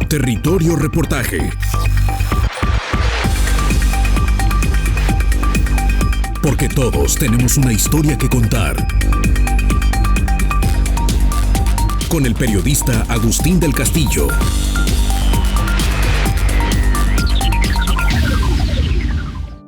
Territorio Reportaje. Porque todos tenemos una historia que contar. Con el periodista Agustín del Castillo.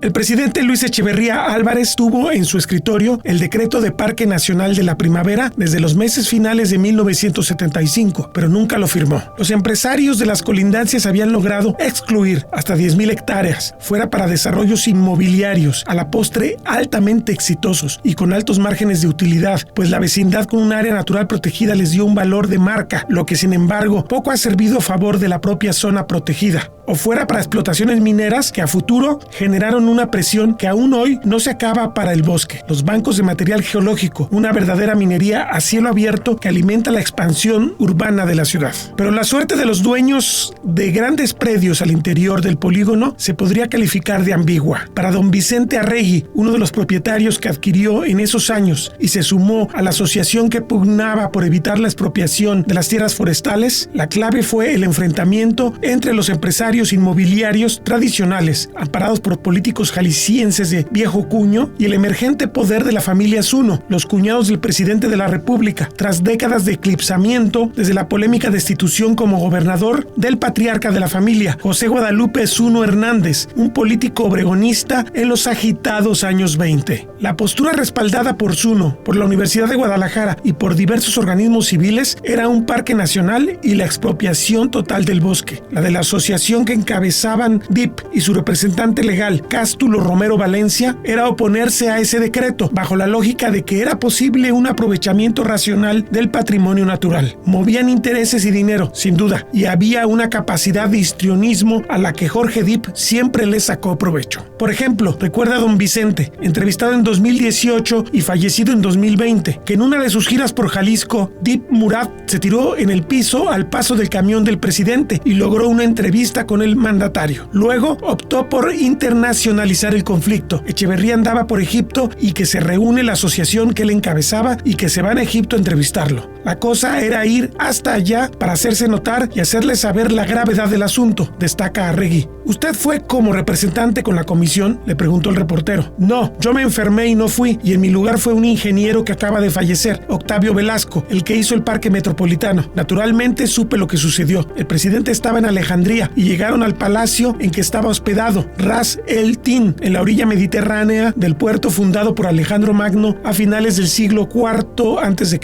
El presidente Luis Echeverría Álvarez tuvo en su escritorio el decreto de Parque Nacional de la Primavera desde los meses finales de 1975, pero nunca lo firmó. Los empresarios de las colindancias habían logrado excluir hasta 10,000 hectáreas, fuera para desarrollos inmobiliarios, a la postre altamente exitosos y con altos márgenes de utilidad, pues la vecindad con un área natural protegida les dio un valor de marca, lo que sin embargo poco ha servido a favor de la propia zona protegida, o fuera para explotaciones mineras que a futuro generaron una presión que aún hoy no se acaba para el bosque. Los bancos de material geológico, una verdadera minería a cielo abierto que alimenta la expansión urbana de la ciudad. Pero la suerte de los dueños de grandes predios al interior del polígono se podría calificar de ambigua. Para don Vicente Arregui, uno de los propietarios que adquirió en esos años y se sumó a la asociación que pugnaba por evitar la expropiación de las tierras forestales, la clave fue el enfrentamiento entre los empresarios inmobiliarios tradicionales, amparados por políticos jaliscienses de viejo cuño, y el emergente poder de la familia Zuno, los cuñados del presidente de la República, tras décadas de eclipsamiento desde la polémica destitución como gobernador del patriarca de la familia, José Guadalupe Zuno Hernández, un político obregonista en los agitados años 20. La postura respaldada por Zuno, por la Universidad de Guadalajara y por diversos organismos civiles era un parque nacional y la expropiación total del bosque. La de la asociación que encabezaban DIP y su representante legal, Cástulo Romero Valencia, era oponerse a ese decreto, bajo la lógica de que era posible un aprovechamiento racional del patrimonio natural. Movían intereses y dinero, sin duda, y había una capacidad de histrionismo a la que Jorge DIP siempre le sacó provecho. Por ejemplo, recuerda a don Vicente, entrevistado en 2018 y fallecido en 2020, que en una de sus giras por Jalisco, DIP Murat se tiró en el piso al paso del camión del presidente y logró una entrevista con el mandatario. Luego optó por internacionalizar el conflicto. Echeverría andaba por Egipto y que se reúne la asociación que él encabezaba y que se van a Egipto a entrevistarlo. La cosa era ir hasta allá para hacerse notar y hacerle saber la gravedad del asunto, destaca Arregui. ¿Usted fue como representante con la comisión?, le preguntó el reportero. No, yo me enfermé y no fui, y en mi lugar fue un ingeniero que acaba de fallecer, Octavio Velasco, el que hizo el parque metropolitano. Naturalmente supe lo que sucedió. El presidente estaba en Alejandría y llegaron al palacio en que estaba hospedado, Ras el Tin, en la orilla mediterránea del puerto fundado por Alejandro Magno a finales del siglo IV a.C.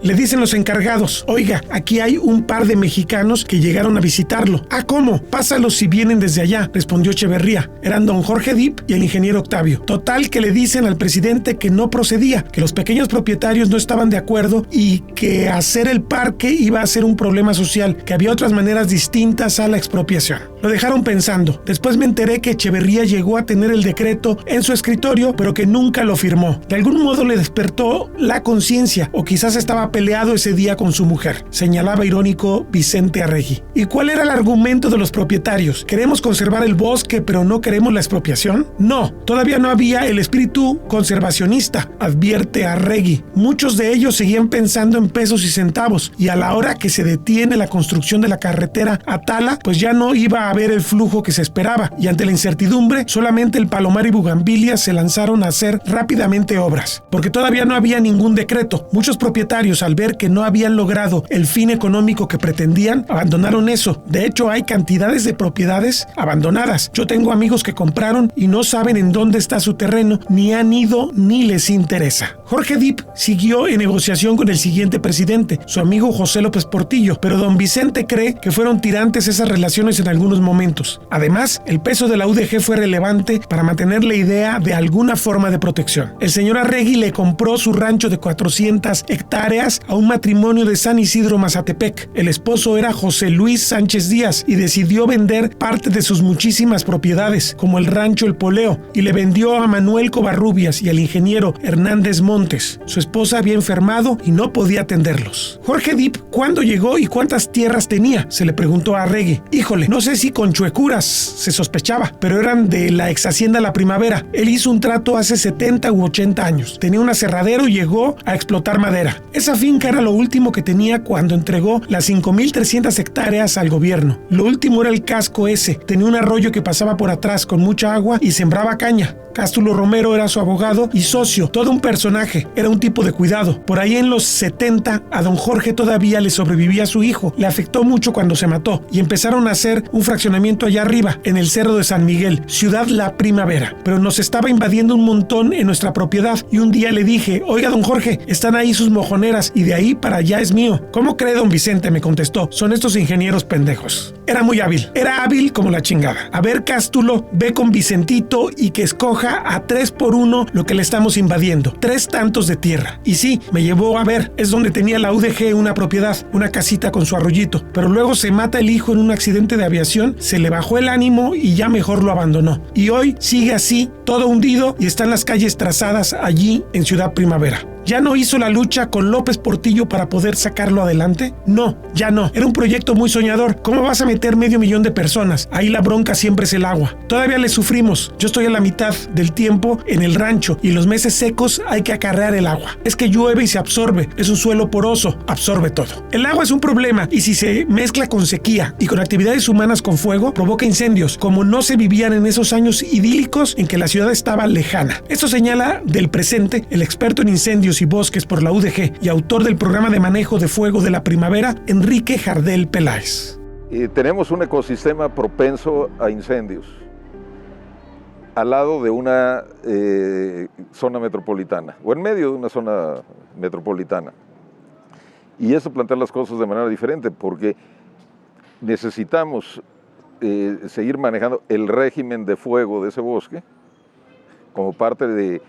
Le dicen los encargados: oiga, aquí hay un par de mexicanos que llegaron a visitarlo. Ah, ¿cómo? Pásalos si vienen desde allá, respondió Echeverría. Eran don Jorge Dip y el ingeniero Octavio. Total que le dicen al presidente que no procedía, que los pequeños propietarios no estaban de acuerdo y que hacer el parque iba a ser un problema social, que había otras maneras distintas a la expropiación. Lo dejaron pensando. Después me enteré que Echeverría llegó a tener el decreto en su escritorio, pero que nunca lo firmó. De algún modo le despertó la conciencia, o quizás estaba peleado ese día con su mujer, señalaba irónico Vicente Arregui. ¿Y cuál era el argumento de los propietarios? ¿Queremos conservar el bosque, pero no queremos la expropiación? No, todavía no había el espíritu conservacionista, advierte Arregui. Muchos de ellos seguían pensando en pesos y centavos, y a la hora que se detiene la construcción de la carretera a Tala, pues ya no iba a haber el flujo que se esperaba, y ante la incertidumbre, solamente el Palomar y Bugambilia se lanzaron a hacer rápidamente obras, porque todavía no había ningún decreto. Muchos propietarios, al ver que no habían logrado el fin económico que pretendían, abandonaron eso. De hecho, hay cantidades de propiedades abandonadas. Yo tengo amigos que compraron y no saben en dónde está su terreno, ni han ido ni les interesa. Jorge Dip siguió en negociación con el siguiente presidente, su amigo José López Portillo, pero don Vicente cree que fueron tirantes esas relaciones en algunos momentos. Además, el peso de la UDG fue relevante para mantener la idea de alguna forma de protección. El señor Arregui le compró su rancho de 400 hectáreas a un matrimonio de San Isidro, Mazatepec. El esposo era José Luis Sánchez Díaz y decidió vender parte de sus muchísimas propiedades, como el rancho El Poleo, y le vendió a Manuel Covarrubias y al ingeniero Hernández Montes. Su esposa había enfermado y no podía atenderlos. Jorge Dip, ¿cuándo llegó y cuántas tierras tenía?, se le preguntó a Arregui. Híjole, no sé si con chuecuras, se sospechaba, pero eran de la ex hacienda La Primavera. Él hizo un trato hace 70 u 80 años. Tenía un aserradero y llegó a explotar madera. Esa finca era era lo último que tenía cuando entregó las 5,300 hectáreas al gobierno. Lo último era el casco ese. Tenía un arroyo que pasaba por atrás con mucha agua y sembraba caña. Cástulo Romero era su abogado y socio, todo un personaje, era un tipo de cuidado. Por ahí en los 70, a don Jorge todavía le sobrevivía su hijo. Le afectó mucho cuando se mató y empezaron a hacer un fraccionamiento allá arriba, en el Cerro de San Miguel, ciudad La Primavera. Pero nos estaba invadiendo un montón en nuestra propiedad y un día le dije, oiga don Jorge, están ahí sus mojoneras y de ahí para allá es mío. ¿Cómo cree don Vicente? Me contestó, son estos ingenieros pendejos. Era muy hábil, era hábil como la chingada. A ver Cástulo, ve con Vicentito y que escoja a 3x1 lo que le estamos invadiendo, 3 tantos de tierra. Y sí, me llevó a ver, es donde tenía la UDG una propiedad, una casita con su arroyito, pero luego se mata el hijo en un accidente de aviación, se le bajó el ánimo y ya mejor lo abandonó. Y hoy sigue así, todo hundido y están las calles trazadas allí en Ciudad Primavera. ¿Ya no hizo la lucha con López Portillo para poder sacarlo adelante? No, ya no. Era un proyecto muy soñador. ¿Cómo vas a meter 500,000 de personas? Ahí la bronca siempre es el agua. Todavía le sufrimos. Yo estoy a la mitad del tiempo en el rancho y los meses secos hay que acarrear el agua. Es que llueve y se absorbe. Es un suelo poroso. Absorbe todo. El agua es un problema y si se mezcla con sequía y con actividades humanas con fuego, provoca incendios, como no se vivían en esos años idílicos en que la ciudad estaba lejana. Esto señala del presente el experto en incendios y bosques por la UDG y autor del programa de manejo de fuego de la primavera, Enrique Jardel Peláez. Tenemos un ecosistema propenso a incendios al lado de una zona metropolitana o en medio de una zona metropolitana. Y eso plantea las cosas de manera diferente porque necesitamos seguir manejando el régimen de fuego de ese bosque como parte de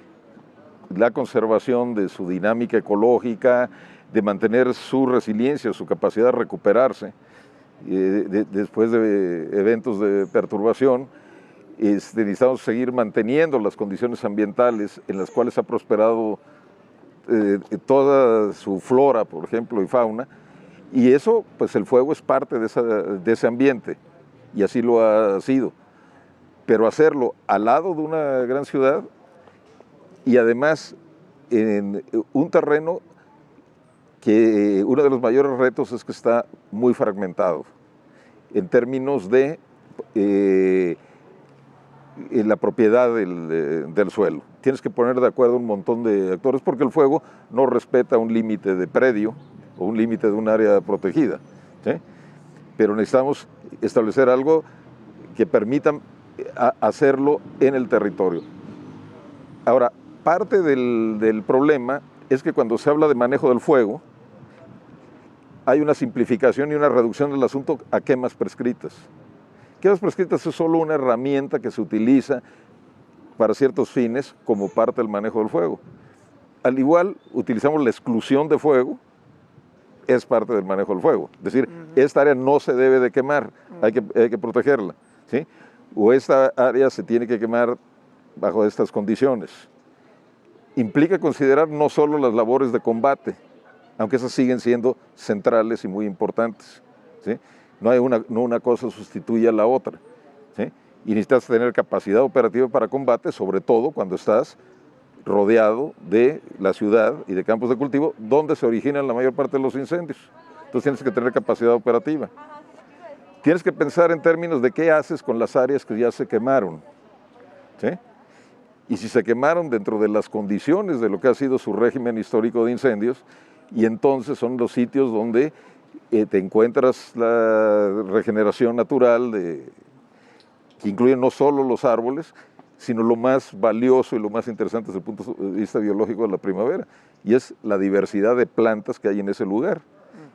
la conservación de su dinámica ecológica, de mantener su resiliencia, su capacidad de recuperarse después de eventos de perturbación. Necesitamos seguir manteniendo las condiciones ambientales en las cuales ha prosperado toda su flora, por ejemplo, y fauna, y eso, pues el fuego es parte de ese ambiente, y así lo ha sido. Pero hacerlo al lado de una gran ciudad, y además en un terreno que uno de los mayores retos es que está muy fragmentado en términos de la propiedad del suelo. Tienes que poner de acuerdo un montón de actores porque el fuego no respeta un límite de predio o un límite de un área protegida, ¿sí? Pero necesitamos establecer algo que permita hacerlo en el territorio. Ahora, parte del problema es que cuando se habla de manejo del fuego, hay una simplificación y una reducción del asunto a quemas prescritas. Quemas prescritas es solo una herramienta que se utiliza para ciertos fines como parte del manejo del fuego. Al igual, utilizamos la exclusión de fuego, es parte del manejo del fuego. Es decir, esta área no se debe de quemar, hay que protegerla, ¿sí? O esta área se tiene que quemar bajo estas condiciones. Implica considerar no solo las labores de combate, aunque esas siguen siendo centrales y muy importantes, ¿sí? No una cosa sustituye a la otra, ¿sí? Y necesitas tener capacidad operativa para combate, sobre todo cuando estás rodeado de la ciudad y de campos de cultivo, donde se originan la mayor parte de los incendios. Entonces tienes que tener capacidad operativa. Tienes que pensar en términos de qué haces con las áreas que ya se quemaron, ¿sí? Y si se quemaron dentro de las condiciones de lo que ha sido su régimen histórico de incendios, y entonces son los sitios donde te encuentras la regeneración natural que incluye no solo los árboles, sino lo más valioso y lo más interesante desde el punto de vista biológico de la primavera, y es la diversidad de plantas que hay en ese lugar.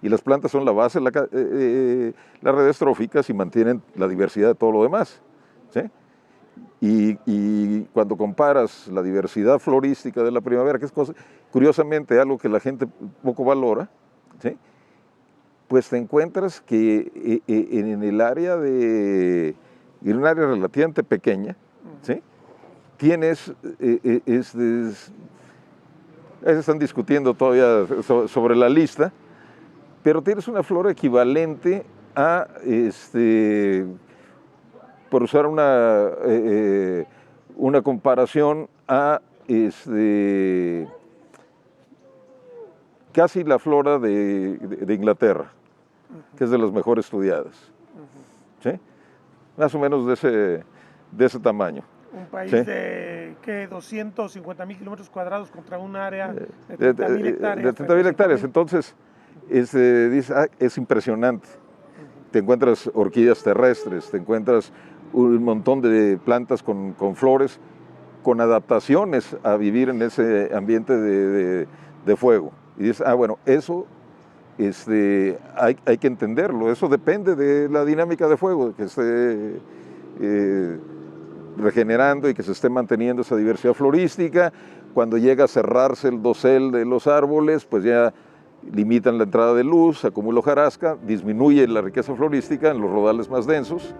Y las plantas son la base de las redes tróficas y mantienen la diversidad de todo lo demás, ¿sí? Y cuando comparas la diversidad florística de la primavera, que es curiosamente algo que la gente poco valora, ¿sí? Pues te encuentras que en un área relativamente pequeña, ¿sí? Tienes, están discutiendo todavía sobre la lista, pero tienes una flora equivalente a, por usar una comparación, a casi la flora de Inglaterra, que es de las mejor estudiadas. ¿Sí? Más o menos de ese tamaño. Un país ¿sí? de, ¿qué? 250,000 kilómetros cuadrados contra un área de 30,000 hectáreas. De 30,000 hectáreas. Entonces, es impresionante. Te encuentras orquídeas terrestres, te encuentras un montón de plantas con flores, con adaptaciones a vivir en ese ambiente de fuego. Y dices, bueno, eso hay que entenderlo, eso depende de la dinámica de fuego, que esté regenerando y que se esté manteniendo esa diversidad florística. Cuando llega a cerrarse el dosel de los árboles, pues ya limitan la entrada de luz, se acumula hojarasca, disminuye la riqueza florística en los rodales más densos,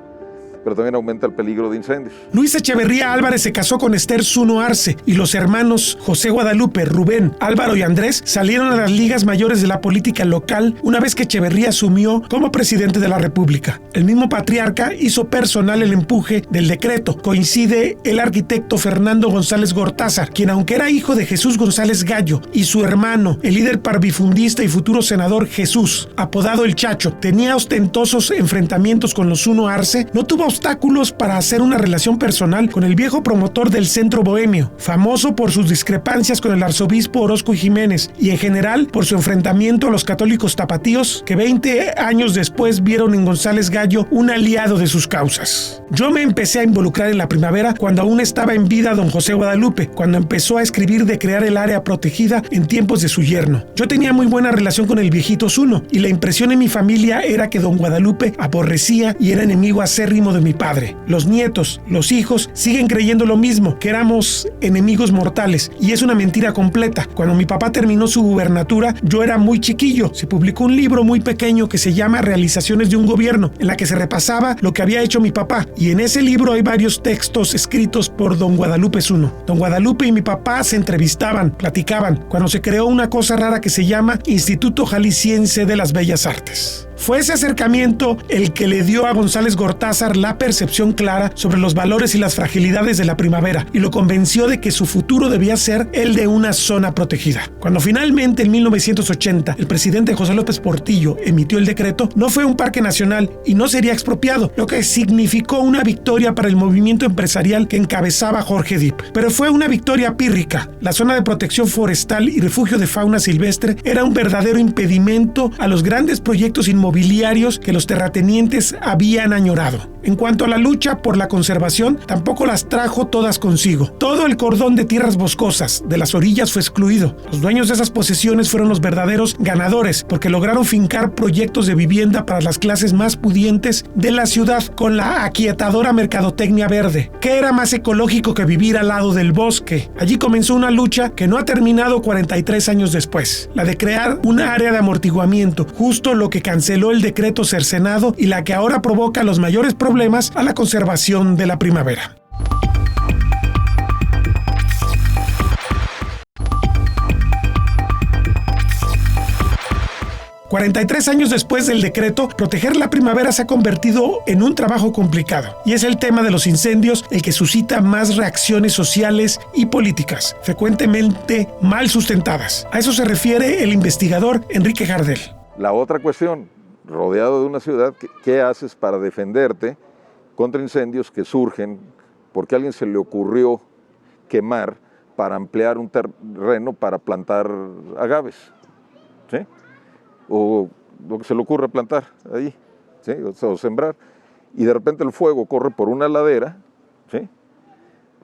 pero también aumenta el peligro de incendios. Luis Echeverría Álvarez se casó con Esther Zuno Arce y los hermanos José Guadalupe, Rubén, Álvaro y Andrés salieron a las ligas mayores de la política local una vez que Echeverría asumió como presidente de la República. El mismo patriarca hizo personal el empuje del decreto. Coincide el arquitecto Fernando González Gortázar, quien aunque era hijo de Jesús González Gallo, y su hermano, el líder parvifundista y futuro senador Jesús, apodado El Chacho, tenía ostentosos enfrentamientos con los Zuno Arce, no tuvo obstáculos para hacer una relación personal con el viejo promotor del centro bohemio, famoso por sus discrepancias con el arzobispo Orozco y Jiménez y en general por su enfrentamiento a los católicos tapatíos que 20 años después vieron en González Gallo un aliado de sus causas. Yo me empecé a involucrar en la primavera cuando aún estaba en vida don José Guadalupe, cuando empezó a escribir de crear el área protegida en tiempos de su yerno. Yo tenía muy buena relación con el viejito Zuno y la impresión en mi familia era que don Guadalupe aborrecía y era enemigo acérrimo de mi padre. Los nietos, los hijos, siguen creyendo lo mismo, que éramos enemigos mortales, y es una mentira completa. Cuando mi papá terminó su gubernatura, yo era muy chiquillo. Se publicó un libro muy pequeño que se llama Realizaciones de un Gobierno, en la que se repasaba lo que había hecho mi papá, y en ese libro hay varios textos escritos por don Guadalupe Zuno. Don Guadalupe y mi papá se entrevistaban, platicaban, cuando se creó una cosa rara que se llama Instituto Jalisciense de las Bellas Artes. Fue ese acercamiento el que le dio a González Gortázar la percepción clara sobre los valores y las fragilidades de la primavera y lo convenció de que su futuro debía ser el de una zona protegida. Cuando finalmente en 1980 el presidente José López Portillo emitió el decreto, no fue un parque nacional y no sería expropiado, lo que significó una victoria para el movimiento empresarial que encabezaba Jorge Dip. Pero fue una victoria pírrica. La zona de protección forestal y refugio de fauna silvestre era un verdadero impedimento a los grandes proyectos inmobiliarios que los terratenientes habían añorado. En cuanto a la lucha por la conservación, tampoco las trajo todas consigo. Todo el cordón de tierras boscosas de las orillas fue excluido. Los dueños de esas posesiones fueron los verdaderos ganadores, porque lograron fincar proyectos de vivienda para las clases más pudientes de la ciudad con la aquietadora mercadotecnia verde. ¿Qué era más ecológico que vivir al lado del bosque? Allí comenzó una lucha que no ha terminado 43 años después, la de crear un área de amortiguamiento, justo lo que canceló el decreto cercenado y la que ahora provoca los mayores problemas a la conservación de la primavera. «43 años después del decreto, proteger la primavera se ha convertido en un trabajo complicado, y es el tema de los incendios el que suscita más reacciones sociales y políticas, frecuentemente mal sustentadas. A eso se refiere el investigador Enrique Jardel. La otra cuestión, rodeado de una ciudad, ¿qué haces para defenderte contra incendios que surgen porque a alguien se le ocurrió quemar para ampliar un terreno para plantar agaves? ¿Sí? O lo que se le ocurre plantar ahí, ¿sí? O sembrar, y de repente el fuego corre por una ladera, ¿sí?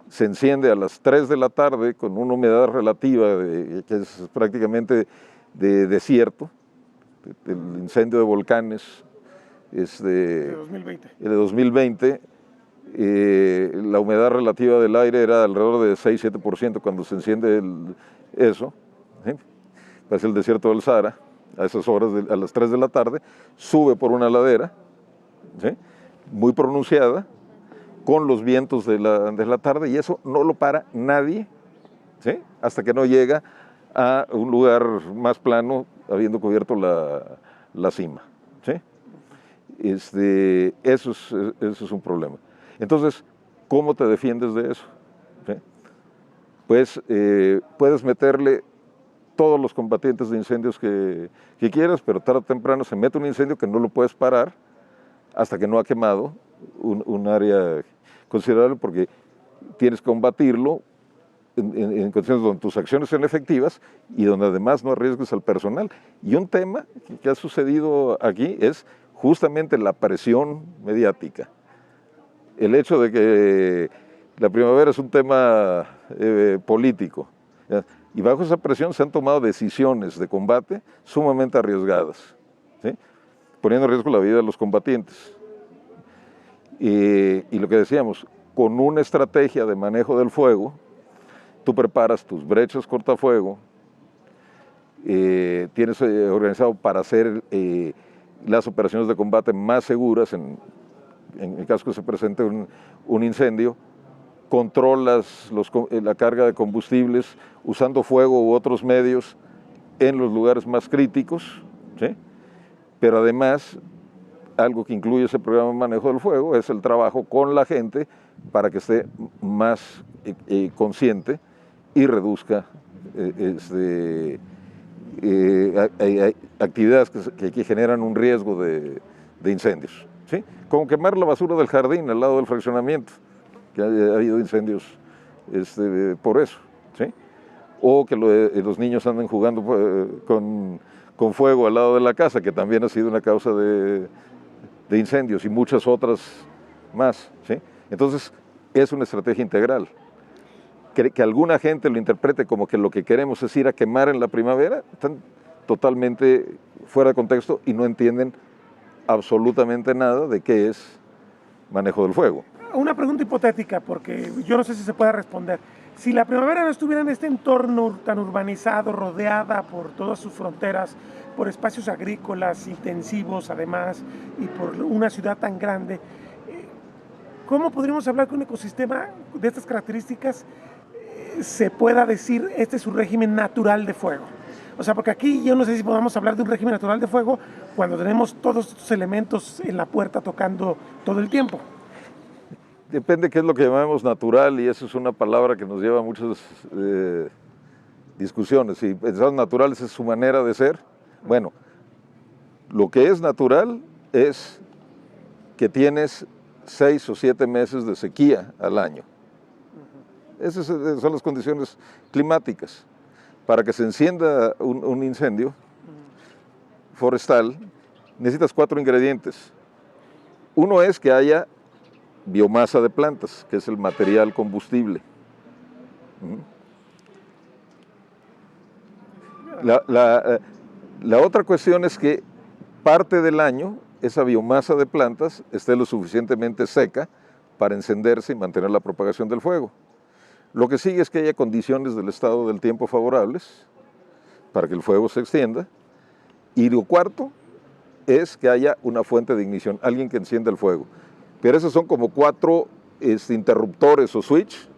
Se enciende a las 3 de la tarde con una humedad relativa que es prácticamente de desierto, el incendio de volcanes De 2020, la humedad relativa del aire era alrededor de 6-7% cuando se enciende eso, ¿sí? Parece el desierto del Sahara. A esas horas, a las 3 de la tarde, sube por una ladera, ¿sí? Muy pronunciada, con los vientos de la tarde, y eso no lo para nadie, ¿sí? Hasta que no llega a un lugar más plano, habiendo cubierto la cima, ¿sí? Eso es un problema. Entonces, ¿cómo te defiendes de eso? ¿Sí? Pues puedes meterle todos los combatientes de incendios que quieras, pero tarde o temprano se mete un incendio que no lo puedes parar hasta que no ha quemado un área considerable, porque tienes que combatirlo en condiciones donde tus acciones sean efectivas y donde además no arriesgues al personal. Y un tema que ha sucedido aquí es justamente la presión mediática. El hecho de que la primavera es un tema político, ¿ya? Y bajo esa presión se han tomado decisiones de combate sumamente arriesgadas, ¿sí? Poniendo en riesgo la vida de los combatientes. Y lo que decíamos, con una estrategia de manejo del fuego, tú preparas tus brechas cortafuego, tienes organizado para hacer las operaciones de combate más seguras en el caso que se presente un incendio, controlas la carga de combustibles usando fuego u otros medios en los lugares más críticos, ¿sí? Pero además, algo que incluye ese programa de manejo del fuego es el trabajo con la gente para que esté más consciente y reduzca actividades que generan un riesgo de incendios, ¿sí? Como quemar la basura del jardín al lado del fraccionamiento, que ha habido incendios por eso, ¿sí? O que los niños anden jugando con fuego al lado de la casa, que también ha sido una causa de incendios, y muchas otras más, ¿sí? Entonces, es una estrategia integral. Que alguna gente lo interprete como que lo que queremos es ir a quemar en la primavera, están totalmente fuera de contexto y no entienden absolutamente nada de qué es manejo del fuego. Una pregunta hipotética, porque yo no sé si se puede responder. Si la primavera no estuviera en este entorno tan urbanizado, rodeada por todas sus fronteras, por espacios agrícolas intensivos además, y por una ciudad tan grande, ¿cómo podríamos hablar que un ecosistema de estas características se pueda decir este es su régimen natural de fuego? O sea, porque aquí yo no sé si podamos hablar de un régimen natural de fuego cuando tenemos todos estos elementos en la puerta tocando todo el tiempo. Depende qué es lo que llamamos natural, y eso es una palabra que nos lleva a muchas discusiones. Si pensamos natural, esa es su manera de ser. Bueno, lo que es natural es que tienes 6 o 7 meses de sequía al año. Esas son las condiciones climáticas. Para que se encienda un incendio forestal, necesitas 4 ingredientes. Uno es que haya biomasa de plantas, que es el material combustible. La otra cuestión es que parte del año esa biomasa de plantas esté lo suficientemente seca para encenderse y mantener la propagación del fuego. Lo que sigue es que haya condiciones del estado del tiempo favorables para que el fuego se extienda. Y lo cuarto es que haya una fuente de ignición, alguien que encienda el fuego. Pero esos son como 4 interruptores o switch.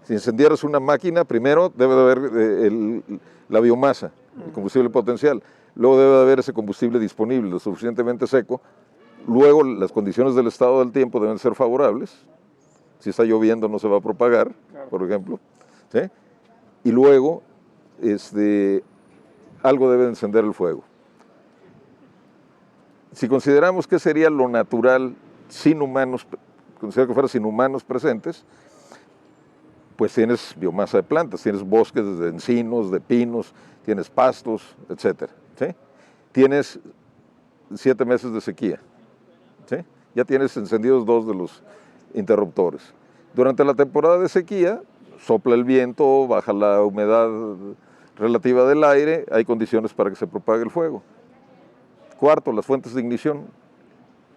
Si encendieras una máquina, primero debe de haber la biomasa, el combustible potencial. Luego debe de haber ese combustible disponible, lo suficientemente seco. Luego las condiciones del estado del tiempo deben ser favorables. Si está lloviendo no se va a propagar, por ejemplo, ¿sí? Y luego algo debe de encender el fuego. Si consideramos que sería lo natural sin humanos, considera que fuera sin humanos presentes, pues tienes biomasa de plantas, tienes bosques de encinos, de pinos, tienes pastos, etc. ¿Sí? Tienes 7 meses de sequía, ¿sí? Ya tienes encendidos 2 de los interruptores. Durante la temporada de sequía, sopla el viento, baja la humedad relativa del aire, hay condiciones para que se propague el fuego. Cuarto, las fuentes de ignición,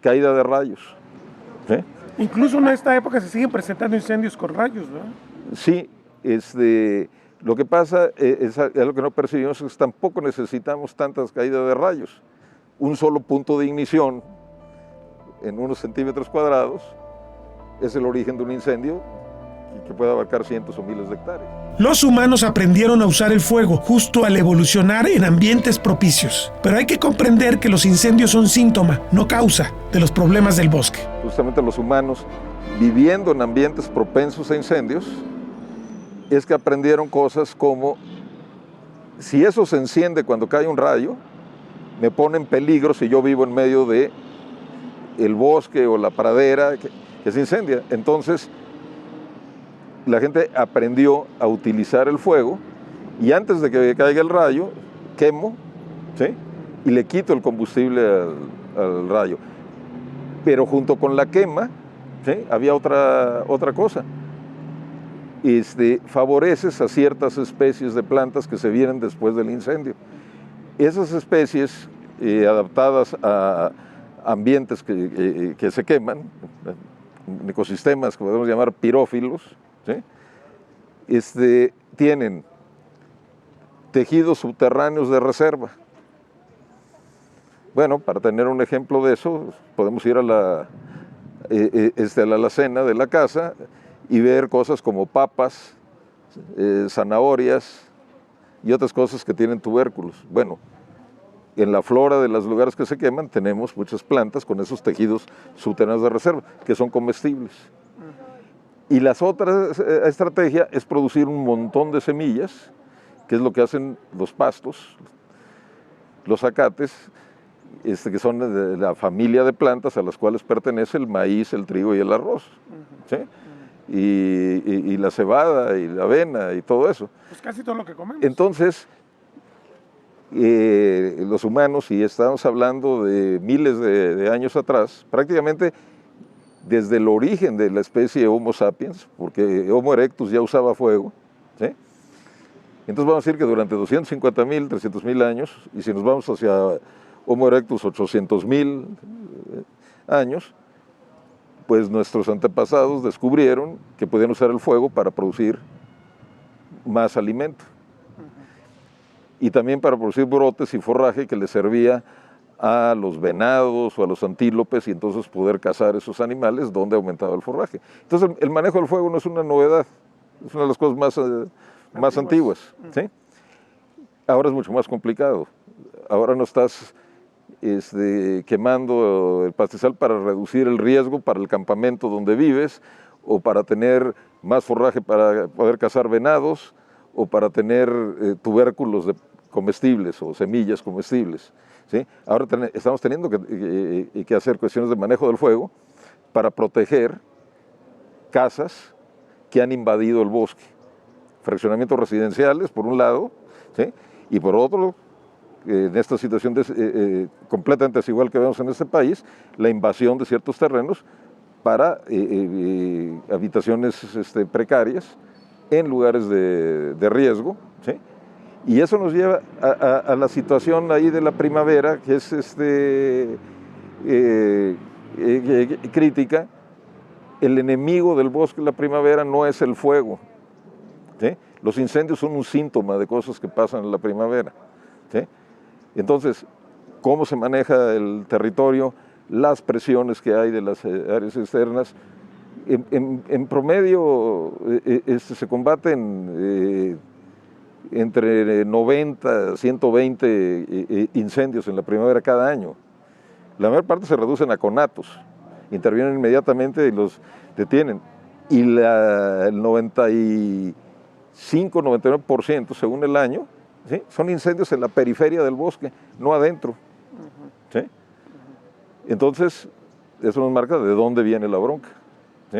caída de rayos. ¿Sí? Incluso en esta época se siguen presentando incendios con rayos, ¿no? Sí, lo que pasa es algo que no percibimos, es que tampoco necesitamos tantas caídas de rayos. Un solo punto de ignición en unos centímetros cuadrados es el origen de un incendio que puede abarcar cientos o miles de hectáreas. Los humanos aprendieron a usar el fuego justo al evolucionar en ambientes propicios. Pero hay que comprender que los incendios son síntoma, no causa, de los problemas del bosque. Justamente los humanos, viviendo en ambientes propensos a incendios, es que aprendieron cosas como Si eso se enciende cuando cae un rayo, me pone en peligro si yo vivo en medio de el bosque o la pradera que se incendia. Entonces, la gente aprendió a utilizar el fuego y antes de que caiga el rayo, quemo, ¿sí? Y le quito el combustible al rayo. Pero junto con la quema, ¿sí? Había otra cosa. Favoreces a ciertas especies de plantas que se vienen después del incendio. Esas especies adaptadas a ambientes que se queman, ecosistemas que podemos llamar pirófilos, ¿sí? Tienen tejidos subterráneos de reserva. Bueno, para tener un ejemplo de eso, podemos ir a la alacena de la casa y ver cosas como papas, zanahorias y otras cosas que tienen tubérculos. Bueno, en la flora de los lugares que se queman tenemos muchas plantas con esos tejidos subterráneos de reserva que son comestibles. Y la otra estrategia es producir un montón de semillas, que es lo que hacen los pastos, los zacates, que son de la familia de plantas a las cuales pertenece el maíz, el trigo y el arroz, ¿sí? Y la cebada y la avena y todo eso. Pues casi todo lo que comemos. Entonces, los humanos, y estamos hablando de miles de años atrás, prácticamente desde el origen de la especie Homo sapiens, porque Homo erectus ya usaba fuego, ¿sí? Entonces vamos a decir que durante 250.000, 300.000 años, y si nos vamos hacia Homo erectus 800.000 años, pues nuestros antepasados descubrieron que podían usar el fuego para producir más alimento. Y también para producir brotes y forraje que les servía a los venados o a los antílopes y entonces poder cazar esos animales donde aumentaba el forraje. Entonces el manejo del fuego no es una novedad, es una de las cosas más antiguas, ¿sí? Ahora es mucho más complicado. Ahora no estás quemando el pastizal para reducir el riesgo para el campamento donde vives o para tener más forraje para poder cazar venados o para tener tubérculos comestibles o semillas comestibles, ¿sí? Ahora estamos teniendo que hacer cuestiones de manejo del fuego para proteger casas que han invadido el bosque. Fraccionamientos residenciales, por un lado, ¿sí? Y por otro, en esta situación completamente desigual que vemos en este país, la invasión de ciertos terrenos para habitaciones precarias en lugares de riesgo, ¿sí? Y eso nos lleva a la situación ahí de la primavera, que es crítica. El enemigo del bosque de la primavera no es el fuego, ¿sí? Los incendios son un síntoma de cosas que pasan en la primavera, ¿sí? Entonces, ¿cómo se maneja el territorio? Las presiones que hay de las áreas externas. En promedio se combaten entre 90 a 120 incendios en la primavera cada año. La mayor parte se reducen a conatos, intervienen inmediatamente y los detienen. Y el 95-99%, según el año, ¿sí? Son incendios en la periferia del bosque, no adentro, ¿sí? Entonces, eso nos marca de dónde viene la bronca, ¿sí?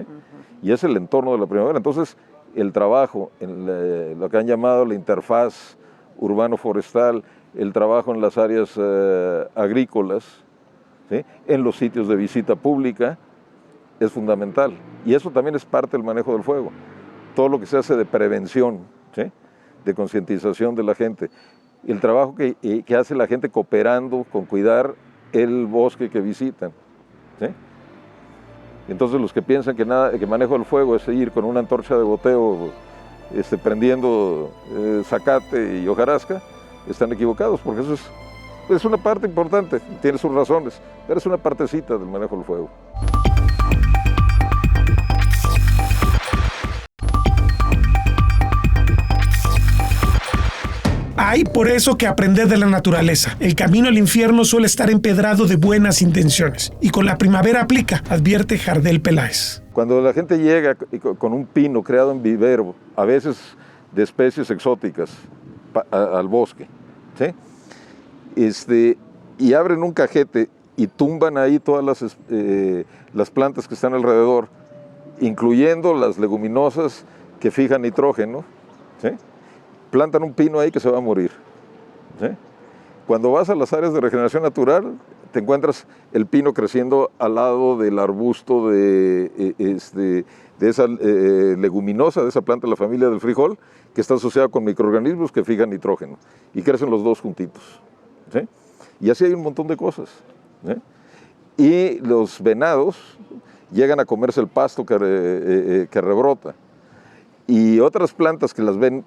Y es el entorno de la primavera. Entonces, el trabajo en lo que han llamado la interfaz urbano-forestal, el trabajo en las áreas agrícolas, ¿sí? En los sitios de visita pública, es fundamental. Y eso también es parte del manejo del fuego. Todo lo que se hace de prevención, ¿sí? De concientización de la gente. El trabajo que hace la gente cooperando con cuidar el bosque que visitan, ¿sí? Entonces los que piensan que manejo del fuego es ir con una antorcha de goteo prendiendo zacate y hojarasca, están equivocados, porque eso es una parte importante, tiene sus razones, pero es una partecita del manejo del fuego. Hay por eso que aprender de la naturaleza. El camino al infierno suele estar empedrado de buenas intenciones. Y con la primavera aplica, advierte Jardel Peláez. Cuando la gente llega con un pino creado en vivero, a veces de especies exóticas, al bosque, ¿sí? Y abren un cajete y tumban ahí todas las plantas que están alrededor, incluyendo las leguminosas que fijan nitrógeno, ¿sí? Plantan un pino ahí que se va a morir, ¿sí? Cuando vas a las áreas de regeneración natural, te encuentras el pino creciendo al lado del arbusto de esa leguminosa, de esa planta de la familia del frijol, que está asociada con microorganismos que fijan nitrógeno, y crecen los dos juntitos, ¿sí? Y así hay un montón de cosas, ¿sí? Y los venados llegan a comerse el pasto que rebrota. Y otras plantas que las ven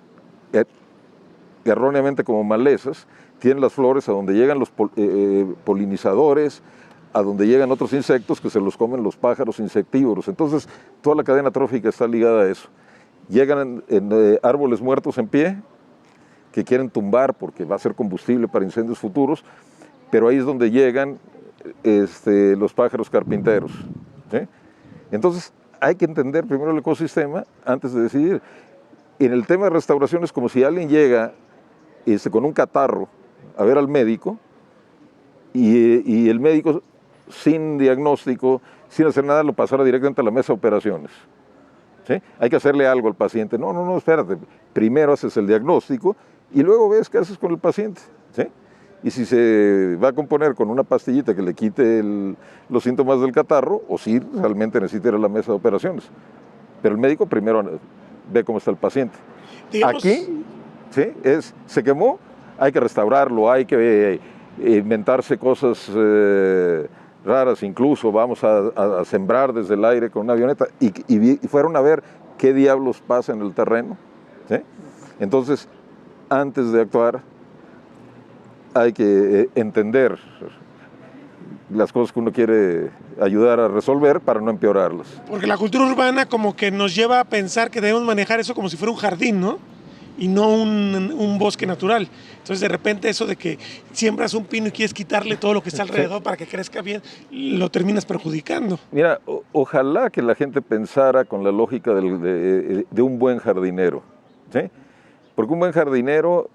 erróneamente como malezas, tienen las flores a donde llegan los polinizadores, a donde llegan otros insectos que se los comen los pájaros insectívoros. Entonces, toda la cadena trófica está ligada a eso. Llegan en árboles muertos en pie, que quieren tumbar porque va a ser combustible para incendios futuros, pero ahí es donde llegan los pájaros carpinteros, ¿sí? Entonces, hay que entender primero el ecosistema antes de decidir. En el tema de restauración es como si alguien llega con un catarro a ver al médico y el médico, sin diagnóstico, sin hacer nada, lo pasara directamente a la mesa de operaciones, ¿sí? Hay que hacerle algo al paciente. No, espérate. Primero haces el diagnóstico y luego ves qué haces con el paciente, ¿sí? Y si se va a componer con una pastillita que le quite los síntomas del catarro, o si realmente necesita ir a la mesa de operaciones. Pero el médico primero ve cómo está el paciente. Digamos, aquí, ¿sí? Se quemó, hay que restaurarlo, hay que inventarse cosas raras, incluso vamos a sembrar desde el aire con una avioneta, y fueron a ver qué diablos pasa en el terreno, ¿sí? Entonces, antes de actuar, hay que entender las cosas que uno quiere ayudar a resolver para no empeorarlas. Porque la cultura urbana como que nos lleva a pensar que debemos manejar eso como si fuera un jardín, ¿no? Y no un bosque natural. Entonces, de repente, eso de que siembras un pino y quieres quitarle todo lo que está alrededor para que crezca bien, lo terminas perjudicando. Mira, ojalá que la gente pensara con la lógica de un buen jardinero, ¿sí? Porque un buen jardinero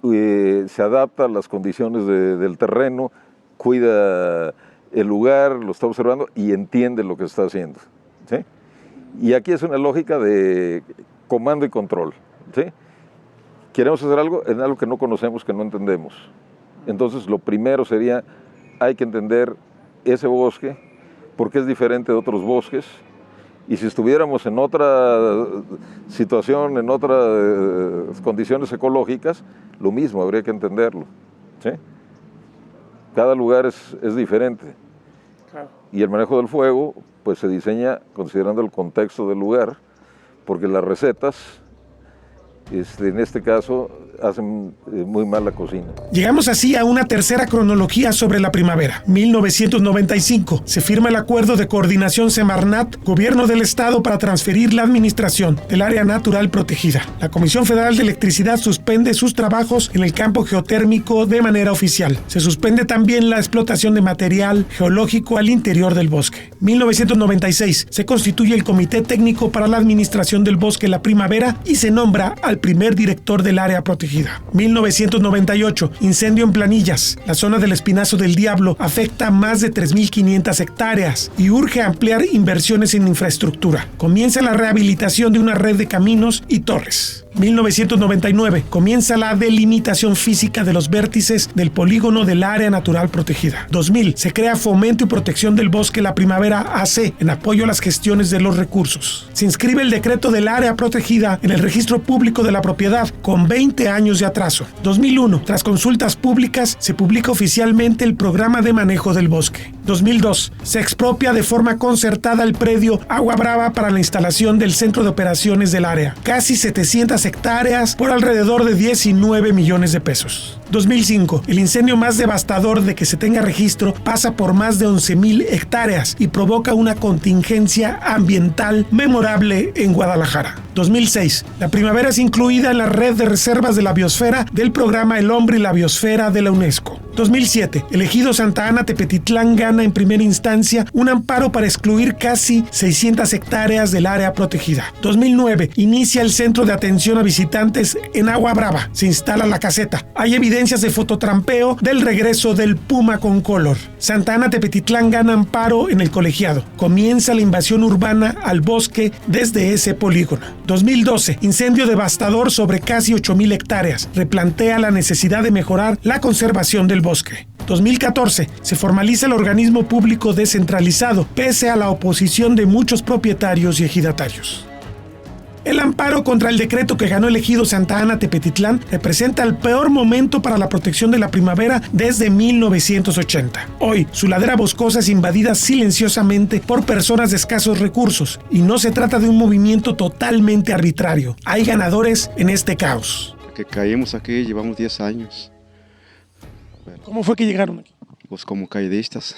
se adapta a las condiciones del terreno, cuida el lugar, lo está observando y entiende lo que está haciendo, ¿sí? Y aquí es una lógica de comando y control, ¿sí? Queremos hacer algo en algo que no conocemos, que no entendemos. Entonces, lo primero sería, hay que entender ese bosque, por qué es diferente de otros bosques, y si estuviéramos en otra situación, en otras condiciones ecológicas, lo mismo, habría que entenderlo, ¿sí? Cada lugar es diferente. Claro. Y el manejo del fuego, pues se diseña considerando el contexto del lugar, porque las recetas, en este caso, hacen muy mal la cocina. Llegamos así a una tercera cronología sobre la primavera. 1995. Se firma el acuerdo de coordinación Semarnat, Gobierno del Estado, para transferir la administración del área natural protegida. La Comisión Federal de Electricidad suspende sus trabajos en el campo geotérmico de manera oficial. Se suspende también la explotación de material geológico al interior del bosque. 1996. Se constituye el Comité Técnico para la Administración del Bosque La Primavera y se nombra al primer director del área protegida. 1998, incendio en Planillas. La zona del Espinazo del Diablo afecta a más de 3.500 hectáreas y urge ampliar inversiones en infraestructura. Comienza la rehabilitación de una red de caminos y torres. 1999, comienza la delimitación física de los vértices del polígono del área natural protegida. 2000, se crea Fomento y Protección del Bosque La Primavera AC en apoyo a las gestiones de los recursos. Se inscribe el decreto del área protegida en el registro público de la propiedad con 20 años de atraso. 2001, tras consultas públicas, se publica oficialmente el programa de manejo del bosque. 2002, se expropia de forma concertada el predio Agua Brava para la instalación del centro de operaciones del área. Casi 700 hectáreas por alrededor de 19 millones de pesos. 2005, el incendio más devastador de que se tenga registro pasa por más de 11,000 hectáreas y provoca una contingencia ambiental memorable en Guadalajara. 2006, la primavera es incluida en la red de reservas de la biosfera del programa El Hombre y la Biosfera de la UNESCO. 2007, el ejido Santa Ana Tepetitlán gana en primera instancia un amparo para excluir casi 600 hectáreas del área protegida. 2009, inicia el centro de atención a visitantes en Agua Brava. Se instala la caseta. Hay evidencias de fototrampeo del regreso del Puma con color. Santa Ana Tepetitlán gana amparo en el colegiado. Comienza la invasión urbana al bosque desde ese polígono. 2012, incendio devastador sobre casi 8,000 hectáreas. Replantea la necesidad de mejorar la conservación del bosque. 2014, se formaliza el organismo público descentralizado, pese a la oposición de muchos propietarios y ejidatarios. El amparo contra el decreto que ganó el ejido Santa Ana Tepetitlán representa el peor momento para la protección de la primavera desde 1980. Hoy, su ladera boscosa es invadida silenciosamente por personas de escasos recursos, y no se trata de un movimiento totalmente arbitrario. Hay ganadores en este caos. Que caímos aquí, llevamos 10 años. ¿Cómo fue que llegaron aquí? Pues como caidistas.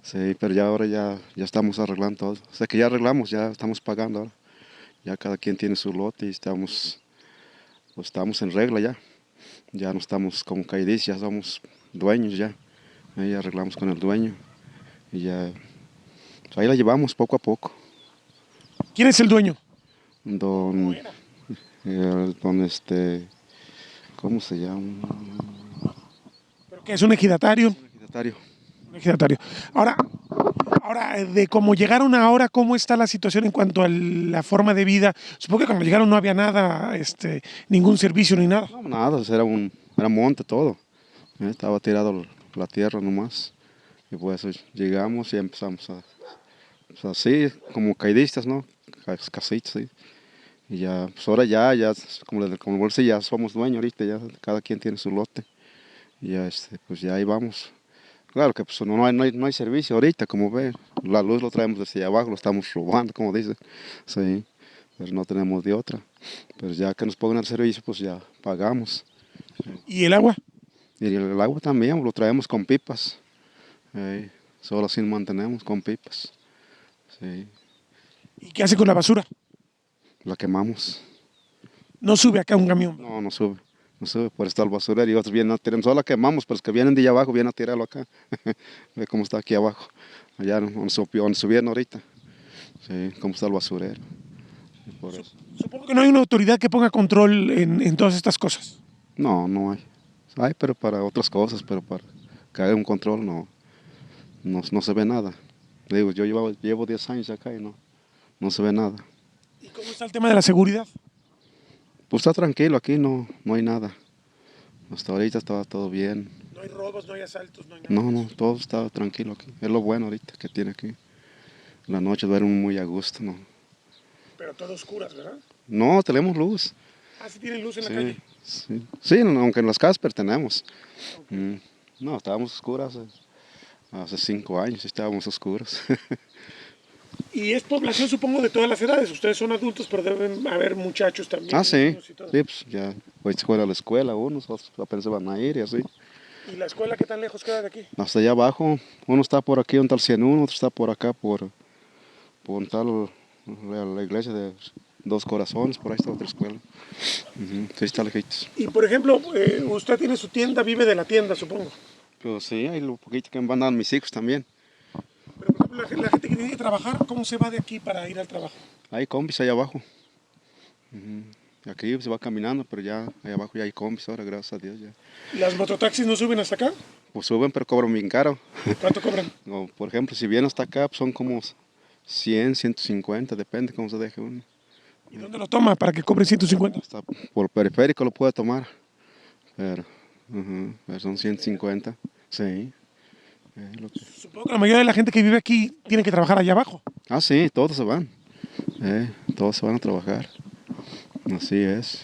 Sí, pero ya ahora ya estamos arreglando todo. O sea que ya arreglamos, ya estamos pagando ahora. Ya cada quien tiene su lote y estamos en regla ya. Ya no estamos como caidistas, ya somos dueños ya. Ahí arreglamos con el dueño y ya. Pues ahí la llevamos poco a poco. ¿Quién es el dueño? Don ¿cómo se llama? ¿Pero qué es, un ejidatario? Un ejidatario. Un ejidatario. Ahora, de cómo llegaron ahora, ¿cómo está la situación en cuanto a la forma de vida? Supongo que cuando llegaron no había nada, ningún servicio ni nada. No, nada, era monte todo. Estaba tirado la tierra nomás. Y pues llegamos y empezamos así, como caidistas, ¿no? Casitas, sí. Y ya, pues ahora ya como bolsa ya somos dueños ahorita, ya cada quien tiene su lote. Y ya, pues ya ahí vamos. Claro que pues no hay servicio ahorita, como ve. La luz lo traemos desde allá abajo, lo estamos robando, como dicen. Sí, pero no tenemos de otra. Pero ya que nos pongan el servicio, pues ya pagamos. ¿Y el agua? Y el agua también lo traemos con pipas. Solo así nos mantenemos con pipas. Sí. ¿Y qué hace con la basura? La quemamos. ¿No sube acá un camión? No sube. No sube, por estar el basurero y otros vienen a tirar. Solo la quemamos, pero los que vienen de allá abajo vienen a tirarlo acá. Ve cómo está aquí abajo. Allá donde subieron ahorita. Sí, cómo está el basurero. Por eso. Supongo que no hay una autoridad que ponga control en todas estas cosas. No hay. Hay, pero para otras cosas, pero para que haya un control no se ve nada. Digo, yo llevo 10 años acá y no se ve nada. ¿Y cómo está el tema de la seguridad? Pues está tranquilo, aquí no hay nada. Hasta ahorita estaba todo bien. No hay robos, no hay asaltos, no hay nada. No, todo está tranquilo aquí. Es lo bueno ahorita que tiene aquí. La noche duermen muy a gusto, ¿no? Pero todo oscuras, ¿verdad? No, tenemos luz. Ah, ¿sí tienen luz en la calle? Sí, aunque en las casas pertenecemos. Okay. No, estábamos oscuras hace 5 años, estábamos oscuros. Y es población, supongo, de todas las edades. Ustedes son adultos, pero deben haber muchachos también. Ah, sí. Sí, pues ya hoy se fueron a la escuela unos, otros apenas se van a ir y así. ¿Y la escuela qué tan lejos queda de aquí? Hasta allá abajo. Uno está por aquí, un tal 101, otro está por acá, por tal la iglesia de Dos Corazones, por ahí está otra escuela. Sí, está lejitos. Y por ejemplo, usted tiene su tienda, vive de la tienda, supongo. Pues sí, hay lo poquito que me van a dar mis hijos también. Pero por ejemplo, la gente que tiene que trabajar, ¿cómo se va de aquí para ir al trabajo? Hay combis allá abajo. Aquí se va caminando, pero ya allá abajo ya hay combis ahora, gracias a Dios. Ya. ¿Las mototaxis no suben hasta acá? Pues suben, pero cobran bien caro. ¿Cuánto cobran? No, por ejemplo, si vienen hasta acá, pues son como 100, 150, depende cómo se deje uno. ¿Y dónde lo toma para que cobre 150? Hasta por periférico lo puede tomar, pero son 150, sí. Supongo que la mayoría de la gente que vive aquí tiene que trabajar allá abajo. Ah, sí, todos se van. Todos se van a trabajar. Así es.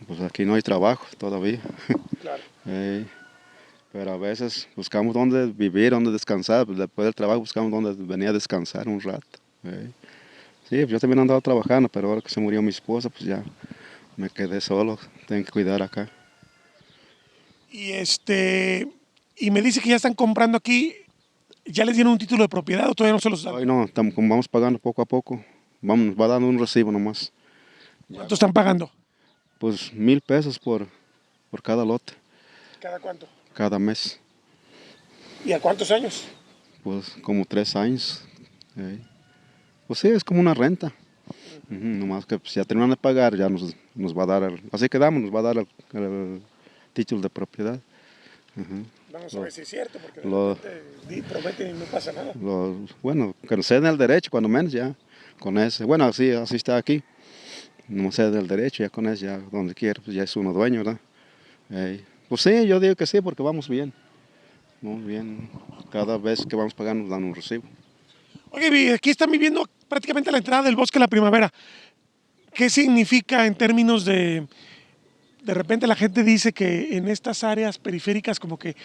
Pues aquí no hay trabajo todavía. Claro. Pero a veces buscamos dónde vivir, dónde descansar. Pues después del trabajo buscamos dónde venir a descansar un rato. Sí, pues yo también andaba trabajando, pero ahora que se murió mi esposa, pues ya me quedé solo. Tengo que cuidar acá. Y me dice que ya están comprando aquí. ¿Ya les dieron un título de propiedad o todavía no se los dan? Hoy no, vamos pagando poco a poco. Nos va dando un recibo nomás. ¿Cuánto están pagando? Pues 1,000 pesos por cada lote. ¿Cada cuánto? cada mes. ¿Y a cuántos años? Pues como 3 años. Pues sí, es como una renta. Nomás que pues, ya terminan de pagar, ya nos va a dar, así quedamos, nos va a dar el título de propiedad. Vamos a ver si es cierto, porque de repente prometen y no pasa nada. Bueno, que nos ceden el derecho, cuando menos ya, con ese. Bueno, así está aquí. No ceden el derecho, ya con ese, ya donde quiera, pues ya es uno dueño, ¿verdad? Pues sí, yo digo que sí, porque vamos bien. Vamos bien. Cada vez que vamos pagando nos dan un recibo. Oye, aquí están viviendo prácticamente a la entrada del Bosque La Primavera. ¿Qué significa en términos de repente la gente dice que en estas áreas periféricas como que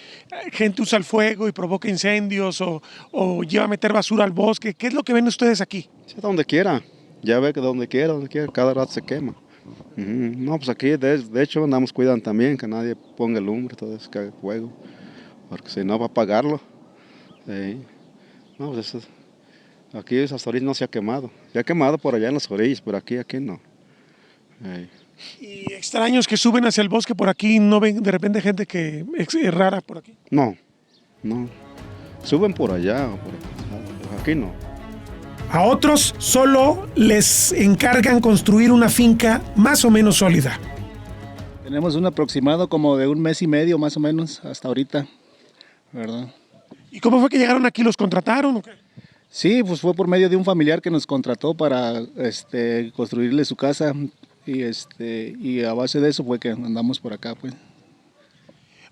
gente usa el fuego y provoca incendios o lleva a meter basura al bosque? ¿Qué es lo que ven ustedes aquí? Sí, donde quiera. Ya ve que donde quiera, cada rato se quema. No, pues aquí de hecho andamos cuidando también que nadie ponga lumbre, todo eso, que haga fuego, porque si no va a apagarlo. No, pues eso, aquí hasta ahorita no se ha quemado. Se ha quemado por allá en las orillas, pero aquí no. Y extraños que suben hacia el bosque por aquí, ¿no ven de repente gente que es rara por aquí? No. Suben por allá, por aquí no. A otros solo les encargan construir una finca más o menos sólida. Tenemos un aproximado como de 1 mes y medio más o menos hasta ahorita, ¿verdad? ¿Y cómo fue que llegaron aquí? ¿Los contrataron o qué? Sí, pues fue por medio de un familiar que nos contrató para construirle su casa y a base de eso fue que andamos por acá, pues.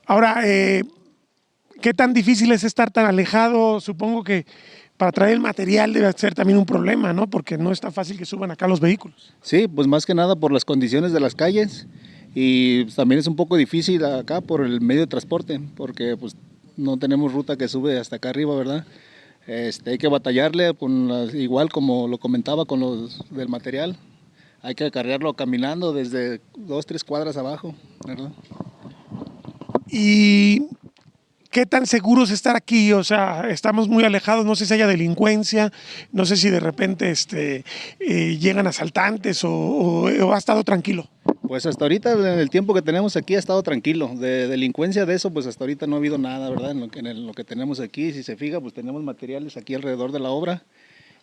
Ahora, ¿qué tan difícil es estar tan alejado? Supongo que para traer el material debe ser también un problema, ¿no? Porque no es tan fácil que suban acá los vehículos. Sí, pues más que nada por las condiciones de las calles y pues, también es un poco difícil acá por el medio de transporte, porque pues no tenemos ruta que sube hasta acá arriba, ¿verdad? Hay que batallarle igual como lo comentaba con los del material. Hay que acarrearlo caminando desde 2-3 cuadras abajo, ¿verdad? ¿Y qué tan seguro es estar aquí? O sea, estamos muy alejados, no sé si haya delincuencia, no sé si de repente llegan asaltantes o ha estado tranquilo. Pues hasta ahorita, en el tiempo que tenemos aquí, ha estado tranquilo. De delincuencia de eso, pues hasta ahorita no ha habido nada, ¿verdad? En lo que tenemos aquí, si se fija, pues tenemos materiales aquí alrededor de la obra.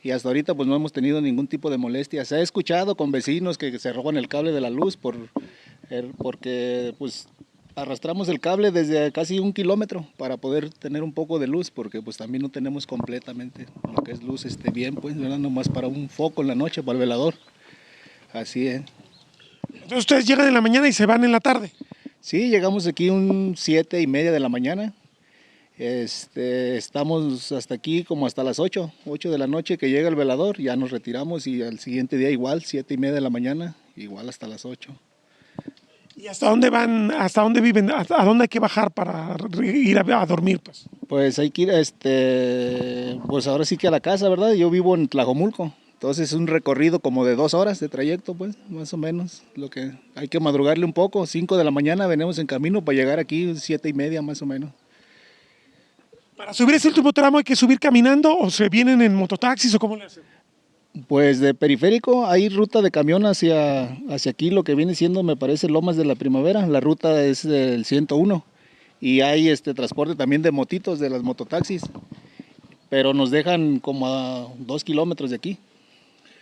Y hasta ahorita pues no hemos tenido ningún tipo de molestia. Se ha escuchado con vecinos que se roban el cable de la luz porque pues arrastramos el cable desde casi 1 kilómetro para poder tener un poco de luz, porque pues también no tenemos completamente lo que es luz bien, pues, ¿verdad? Nomás para un foco en la noche, para el velador. Así es. Entonces ustedes llegan en la mañana y se van en la tarde. Sí, llegamos aquí 7:30 de la mañana. Estamos hasta aquí como hasta las 8 de la noche que llega el velador, ya nos retiramos y al siguiente día igual, 7:30 de la mañana, igual hasta las 8. ¿Y hasta dónde van, hasta dónde viven, a dónde hay que bajar para ir a dormir? Pues hay que ir, pues ahora sí que a la casa, ¿verdad? Yo vivo en Tlajomulco, entonces es un recorrido como de 2 horas de trayecto, pues, más o menos. Lo que hay que madrugarle un poco, 5 de la mañana venimos en camino para llegar aquí 7:30 más o menos. ¿Para subir ese último tramo hay que subir caminando o se vienen en mototaxis o cómo le hacen? Pues de periférico hay ruta de camión hacia aquí, lo que viene siendo, me parece, Lomas de la Primavera. La ruta es del 101 y hay transporte también de motitos, de las mototaxis, pero nos dejan como a 2 kilómetros de aquí.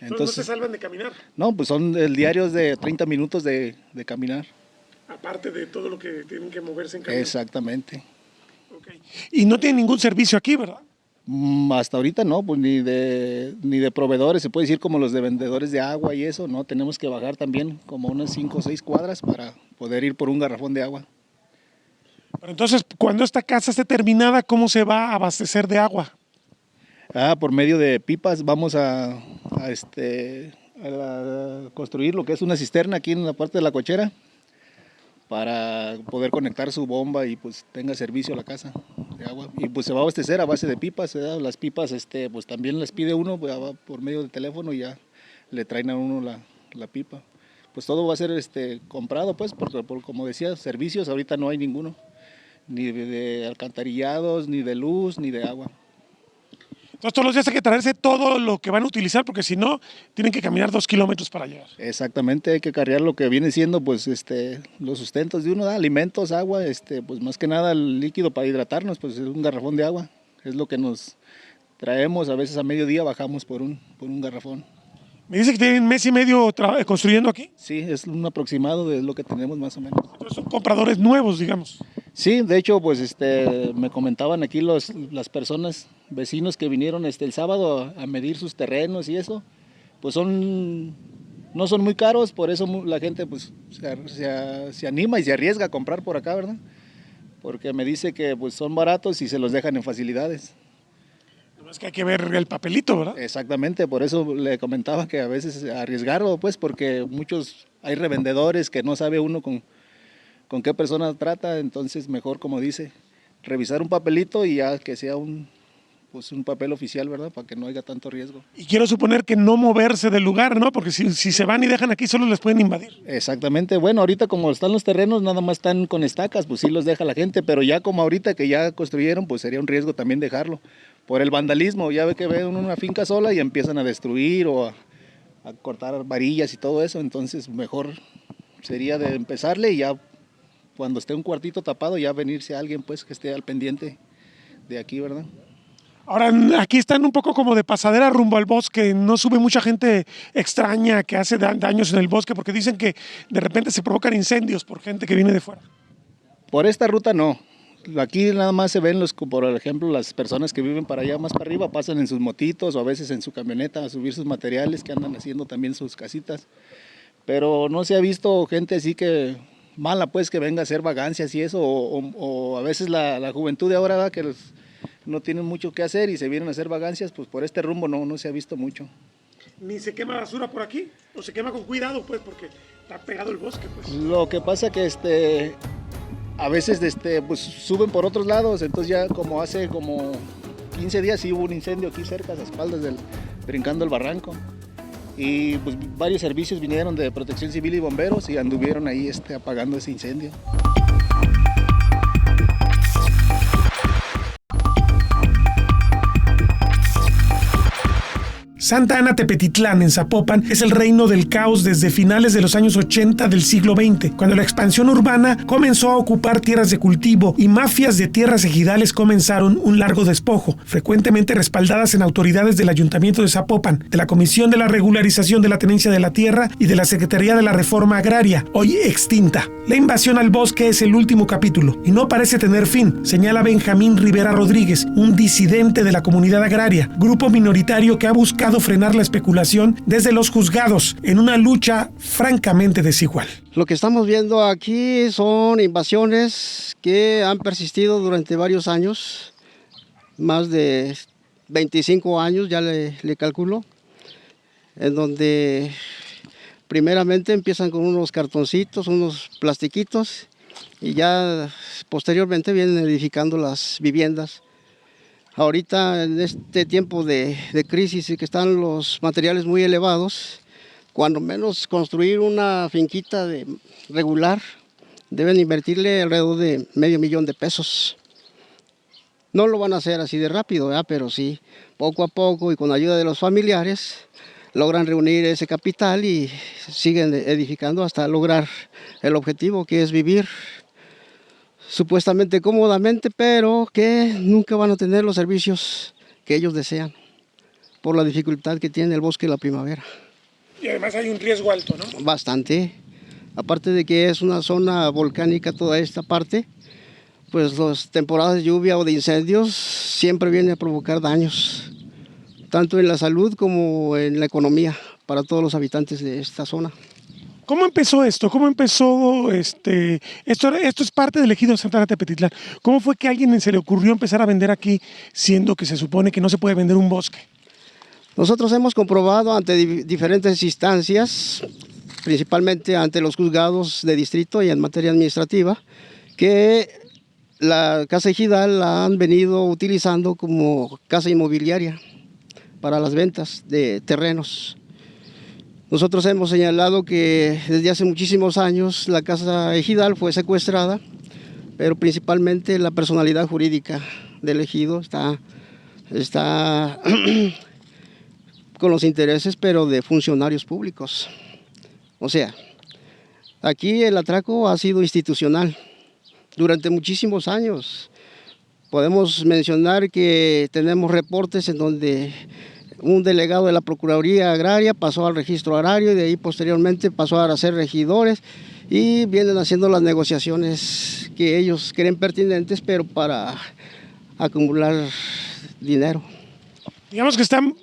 Entonces, ¿no se salvan de caminar? No, pues son el diario de 30 minutos de caminar. Aparte de todo lo que tienen que moverse en camión. Exactamente. Okay. Y no tienen ningún servicio aquí, ¿verdad? Hasta ahorita no, pues ni de proveedores, se puede decir como los de vendedores de agua y eso, no, tenemos que bajar también como unas 5 o 6 cuadras para poder ir por un garrafón de agua. Pero entonces, cuando esta casa esté terminada, ¿cómo se va a abastecer de agua? Por medio de pipas vamos a construir lo que es una cisterna aquí en la parte de la cochera para poder conectar su bomba y pues tenga servicio a la casa de agua. Y pues se va a abastecer a base de pipas, ¿verdad? Las pipas pues también las pide uno pues, por medio de teléfono y ya le traen a uno la pipa. Pues todo va a ser comprado pues, porque como decía, servicios ahorita no hay ninguno, ni de alcantarillados, ni de luz, ni de agua. Entonces todos los días hay que traerse todo lo que van a utilizar porque si no, tienen que caminar 2 kilómetros para llegar. Exactamente, hay que cargar lo que viene siendo pues los sustentos de uno, alimentos, agua, pues más que nada el líquido para hidratarnos, pues es un garrafón de agua, es lo que nos traemos, a veces a mediodía bajamos por un garrafón. Me dice que tienen mes y medio construyendo aquí. Sí, es un aproximado de lo que tenemos más o menos. Entonces son compradores nuevos, digamos. Sí, de hecho, pues me comentaban aquí las personas, vecinos que vinieron el sábado a medir sus terrenos y eso, pues no son muy caros, por eso la gente pues se anima y se arriesga a comprar por acá, ¿verdad? Porque me dice que pues son baratos y se los dejan en facilidades. Es que hay que ver el papelito, ¿verdad? Exactamente, por eso le comentaba que a veces arriesgarlo, pues, porque hay revendedores que no sabe uno con qué persona trata, entonces mejor, como dice, revisar un papelito y ya que sea un papel oficial, ¿verdad? Para que no haya tanto riesgo. Y quiero suponer que no moverse del lugar, ¿no? Porque si se van y dejan aquí, solo les pueden invadir. Exactamente, bueno, ahorita como están los terrenos, nada más están con estacas, pues sí los deja la gente, pero ya como ahorita que ya construyeron, pues sería un riesgo también dejarlo. Por el vandalismo, ya ve que ven una finca sola y empiezan a destruir o a cortar varillas y todo eso, entonces mejor sería de empezarle y ya cuando esté un cuartito tapado ya venirse alguien pues que esté al pendiente de aquí, ¿verdad? Ahora, aquí están un poco como de pasadera rumbo al bosque, no sube mucha gente extraña que hace daños en el bosque porque dicen que de repente se provocan incendios por gente que viene de fuera. Por esta ruta no. Aquí nada más se ven, por ejemplo, las personas que viven para allá más para arriba, pasan en sus motitos o a veces en su camioneta a subir sus materiales que andan haciendo también sus casitas. Pero no se ha visto gente así que mala, pues, que venga a hacer vagancias y eso, o a veces la juventud de ahora que no tienen mucho que hacer y se vienen a hacer vagancias, pues por este rumbo no se ha visto mucho. ¿Ni se quema basura por aquí? ¿O se quema con cuidado, pues, porque está pegado el bosque, pues? Lo que pasa que a veces pues suben por otros lados, entonces ya como hace 15 días sí hubo un incendio aquí cerca, a las espaldas brincando el barranco. Y pues varios servicios vinieron de Protección Civil y bomberos y anduvieron ahí apagando ese incendio. Santa Ana Tepetitlán, en Zapopan, es el reino del caos desde finales de los años 80 del siglo XX, cuando la expansión urbana comenzó a ocupar tierras de cultivo y mafias de tierras ejidales comenzaron un largo despojo, frecuentemente respaldadas en autoridades del Ayuntamiento de Zapopan, de la Comisión de la Regularización de la Tenencia de la Tierra y de la Secretaría de la Reforma Agraria, hoy extinta. La invasión al bosque es el último capítulo y no parece tener fin, señala Benjamín Rivera Rodríguez, un disidente de la comunidad agraria, grupo minoritario que ha buscado frenar la especulación desde los juzgados en una lucha francamente desigual. Lo que estamos viendo aquí son invasiones que han persistido durante varios años, más de 25 años ya le calculo, en donde primeramente empiezan con unos cartoncitos, unos plastiquitos y ya posteriormente vienen edificando las viviendas. Ahorita en este tiempo de crisis y que están los materiales muy elevados, cuando menos construir una finquita regular deben invertirle alrededor de $500,000 de pesos. No lo van a hacer así de rápido, ¿verdad? Pero sí, poco a poco y con ayuda de los familiares logran reunir ese capital y siguen edificando hasta lograr el objetivo que es vivir supuestamente cómodamente, pero que nunca van a tener los servicios que ellos desean por la dificultad que tiene el bosque de la primavera. Y además hay un riesgo alto, ¿no? Bastante. Aparte de que es una zona volcánica toda esta parte, pues las temporadas de lluvia o de incendios siempre vienen a provocar daños, tanto en la salud como en la economía para todos los habitantes de esta zona. ¿Cómo empezó esto? ¿Cómo empezó esto es parte del ejido Santa Ana Tepetitlán? ¿Cómo fue que a alguien se le ocurrió empezar a vender aquí, siendo que se supone que no se puede vender un bosque? Nosotros hemos comprobado ante diferentes instancias, principalmente ante los juzgados de distrito y en materia administrativa, que la casa ejidal la han venido utilizando como casa inmobiliaria para las ventas de terrenos. Nosotros hemos señalado que desde hace muchísimos años la casa ejidal fue secuestrada, pero principalmente la personalidad jurídica del ejido está está con los intereses, pero de funcionarios públicos. O sea, aquí el atraco ha sido institucional durante muchísimos años. Podemos mencionar que tenemos reportes en donde un delegado de la Procuraduría Agraria pasó al registro agrario y de ahí posteriormente pasó a ser regidores y vienen haciendo las negociaciones que ellos creen pertinentes, pero para acumular dinero. Digamos que están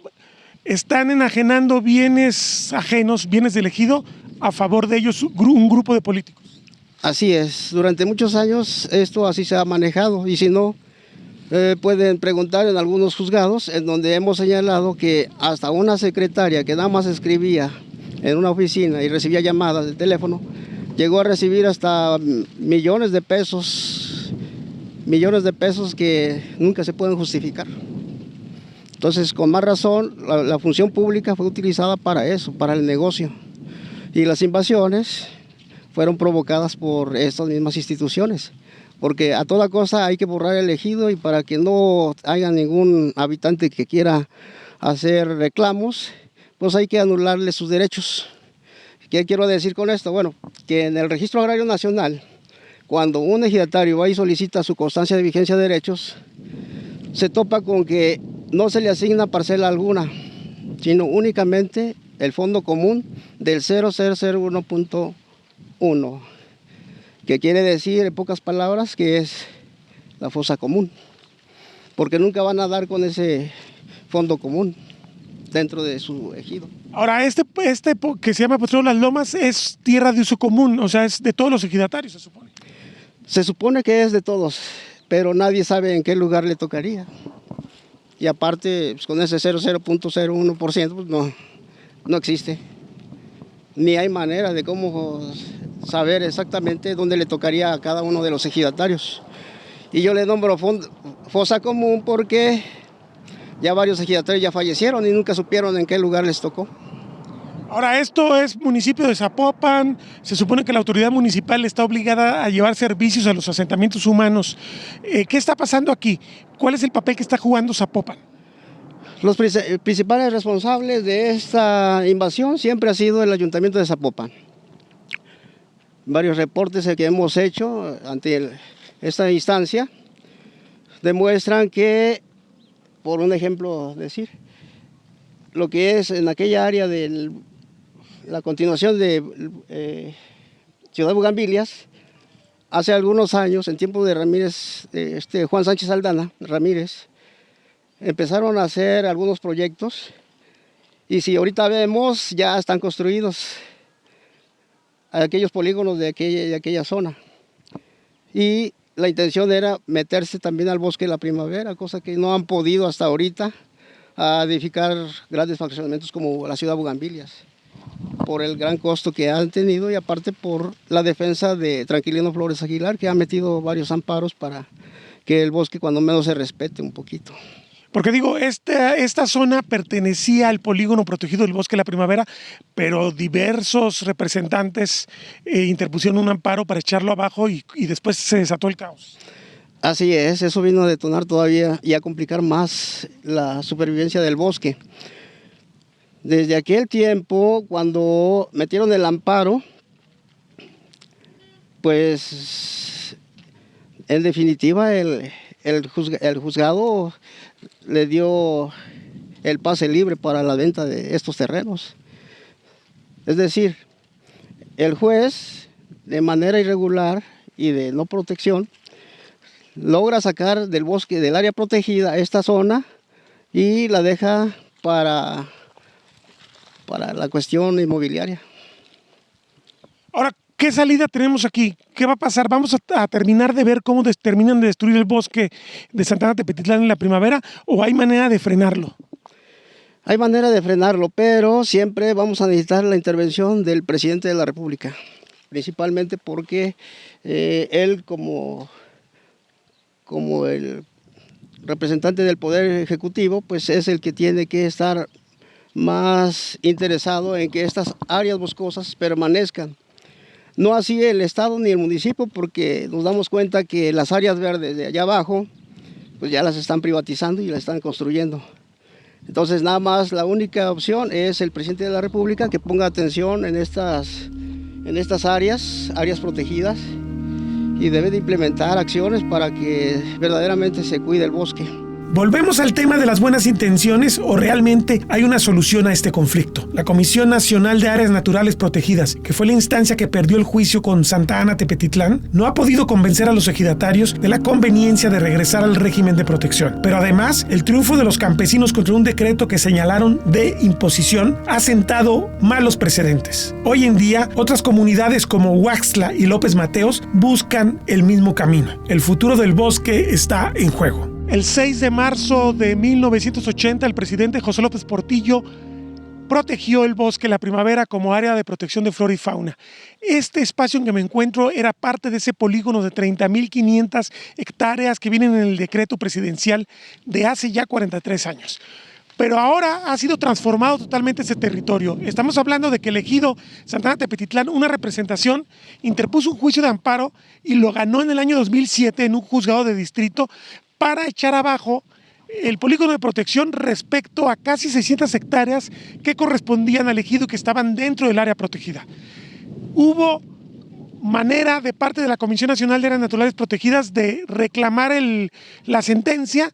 enajenando bienes ajenos, bienes del ejido, a favor de ellos un grupo de políticos. Así es, durante muchos años esto así se ha manejado y si no, pueden preguntar en algunos juzgados en donde hemos señalado que hasta una secretaria que nada más escribía en una oficina y recibía llamadas de teléfono, llegó a recibir hasta millones de pesos que nunca se pueden justificar. Entonces, con más razón, la función pública fue utilizada para eso, para el negocio. Y las invasiones fueron provocadas por estas mismas instituciones. Porque a toda costa hay que borrar el ejido y para que no haya ningún habitante que quiera hacer reclamos, pues hay que anularle sus derechos. ¿Qué quiero decir con esto? Bueno, que en el Registro Agrario Nacional, cuando un ejidatario va y solicita su constancia de vigencia de derechos, se topa con que no se le asigna parcela alguna, sino únicamente el fondo común del 0001.1. que quiere decir, en pocas palabras, que es la fosa común, porque nunca van a dar con ese fondo común dentro de su ejido. Ahora, este que se llama Potrero Las Lomas es tierra de uso común, o sea, es de todos los ejidatarios, se supone. Se supone que es de todos, pero nadie sabe en qué lugar le tocaría. Y aparte, pues, con ese 00.01%, pues no existe. Ni hay manera de cómo saber exactamente dónde le tocaría a cada uno de los ejidatarios. Y yo le nombro fosa común porque ya varios ejidatarios ya fallecieron y nunca supieron en qué lugar les tocó. Ahora, esto es municipio de Zapopan, se supone que la autoridad municipal está obligada a llevar servicios a los asentamientos humanos. ¿Qué está pasando aquí? ¿Cuál es el papel que está jugando Zapopan? Los principales responsables de esta invasión siempre ha sido el Ayuntamiento de Zapopan. Varios reportes que hemos hecho ante esta instancia demuestran que, por un ejemplo decir, lo que es en aquella área de la continuación de Ciudad Bugambilias, hace algunos años, en tiempo de Ramírez, Juan Sánchez Aldana Ramírez, empezaron a hacer algunos proyectos y si ahorita vemos ya están construidos aquellos polígonos de aquella zona y la intención era meterse también al bosque de la primavera, cosa que no han podido hasta ahorita a edificar grandes fraccionamientos como la Ciudad Bugambilias por el gran costo que han tenido y aparte por la defensa de Tranquilino Flores Aguilar, que ha metido varios amparos para que el bosque cuando menos se respete un poquito. Porque digo, esta zona pertenecía al polígono protegido del Bosque de la Primavera, pero diversos representantes interpusieron un amparo para echarlo abajo y después se desató el caos. Así es, eso vino a detonar todavía y a complicar más la supervivencia del bosque. Desde aquel tiempo, cuando metieron el amparo, pues en definitiva el juzgado le dio el pase libre para la venta de estos terrenos. Es decir, el juez, de manera irregular y de no protección, logra sacar del bosque, del área protegida, esta zona y la deja para la cuestión inmobiliaria. Ahora, ¿qué salida tenemos aquí? ¿Qué va a pasar? ¿Vamos a terminar de ver cómo terminan de destruir el bosque de Santana Tepetitlán en la primavera o hay manera de frenarlo? Hay manera de frenarlo, pero siempre vamos a necesitar la intervención del presidente de la República, principalmente porque él como el representante del Poder Ejecutivo, pues es el que tiene que estar más interesado en que estas áreas boscosas permanezcan. No así el Estado ni el municipio, porque nos damos cuenta que las áreas verdes de allá abajo pues ya las están privatizando y las están construyendo. Entonces nada más la única opción es el presidente de la República que ponga atención en estas áreas protegidas y debe de implementar acciones para que verdaderamente se cuide el bosque. ¿Volvemos al tema de las buenas intenciones o realmente hay una solución a este conflicto? La Comisión Nacional de Áreas Naturales Protegidas, que fue la instancia que perdió el juicio con Santa Ana Tepetitlán, no ha podido convencer a los ejidatarios de la conveniencia de regresar al régimen de protección. Pero además, el triunfo de los campesinos contra un decreto que señalaron de imposición ha sentado malos precedentes. Hoy en día, otras comunidades como Huaxtla y López Mateos buscan el mismo camino. El futuro del bosque está en juego. El 6 de marzo de 1980, el presidente José López Portillo protegió el bosque La Primavera como área de protección de flora y fauna. Este espacio en que me encuentro era parte de ese polígono de 30.500 hectáreas que vienen en el decreto presidencial de hace ya 43 años. Pero ahora ha sido transformado totalmente ese territorio. Estamos hablando de que el ejido Santa Ana Tepetitlán, una representación, interpuso un juicio de amparo y lo ganó en el año 2007 en un juzgado de distrito para echar abajo el polígono de protección respecto a casi 600 hectáreas que correspondían al ejido que estaban dentro del área protegida. Hubo manera de parte de la Comisión Nacional de Áreas Naturales Protegidas de reclamar la sentencia,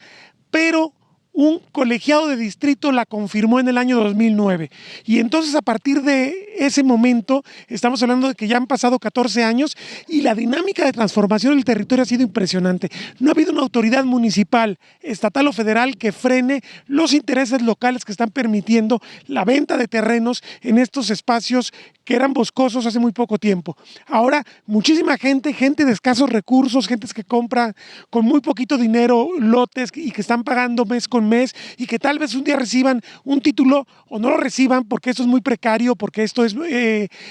pero un colegiado de distrito la confirmó en el año 2009. Y entonces a partir de ese momento, estamos hablando de que ya han pasado 14 años y la dinámica de transformación del territorio ha sido impresionante. No ha habido una autoridad municipal, estatal o federal que frene los intereses locales que están permitiendo la venta de terrenos en estos espacios que eran boscosos hace muy poco tiempo. Ahora, muchísima gente de escasos recursos, gente que compra con muy poquito dinero lotes y que están pagando mes con mes y que tal vez un día reciban un título o no lo reciban porque esto es muy precario, porque esto es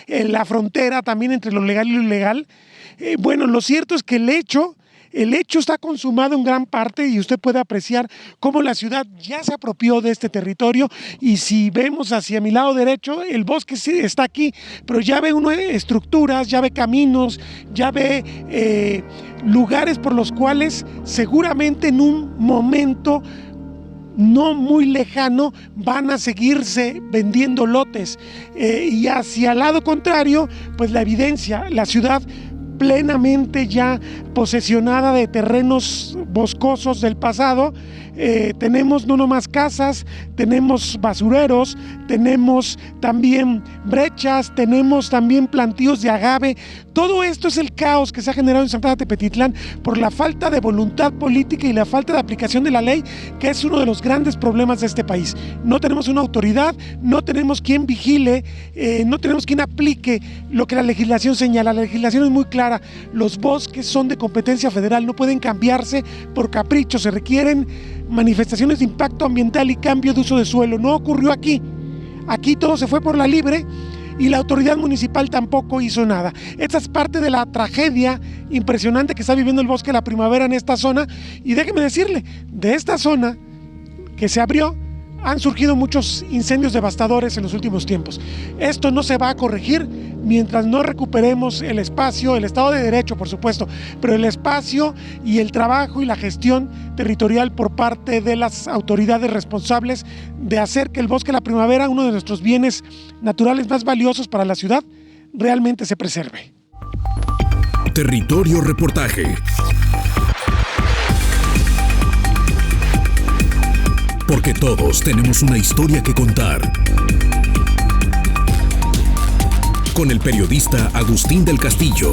la frontera también entre lo legal y lo ilegal. Bueno, lo cierto es que el hecho está consumado en gran parte y usted puede apreciar cómo la ciudad ya se apropió de este territorio y si vemos hacia mi lado derecho, el bosque sí está aquí, pero ya ve uno estructuras, ya ve caminos, ya ve lugares por los cuales seguramente en un momento no muy lejano van a seguirse vendiendo lotes y hacia el lado contrario, pues la evidencia, la ciudad plenamente ya posesionada de terrenos boscosos del pasado. Tenemos no nomás casas, tenemos basureros, tenemos también brechas, tenemos también plantíos de agave. Todo esto es el caos que se ha generado en Santa Ana Tepetitlán por la falta de voluntad política y la falta de aplicación de la ley, que es uno de los grandes problemas de este país. No tenemos una autoridad, no tenemos quien vigile, no tenemos quien aplique lo que la legislación señala. La legislación es muy clara, los bosques son de competencia federal, no pueden cambiarse por capricho, se requieren manifestaciones de impacto ambiental y cambio de uso de suelo. No ocurrió aquí. Aquí todo se fue por la libre y la autoridad municipal tampoco hizo nada. Esta es parte de la tragedia impresionante que está viviendo el bosque La Primavera en esta zona. Y déjeme decirle, de esta zona que se abrió, han surgido muchos incendios devastadores en los últimos tiempos. Esto no se va a corregir mientras no recuperemos el espacio, el Estado de Derecho, por supuesto, pero el espacio y el trabajo y la gestión territorial por parte de las autoridades responsables de hacer que el bosque La Primavera, uno de nuestros bienes naturales más valiosos para la ciudad, realmente se preserve. Territorio Reportaje. Porque todos tenemos una historia que contar. Con el periodista Agustín del Castillo.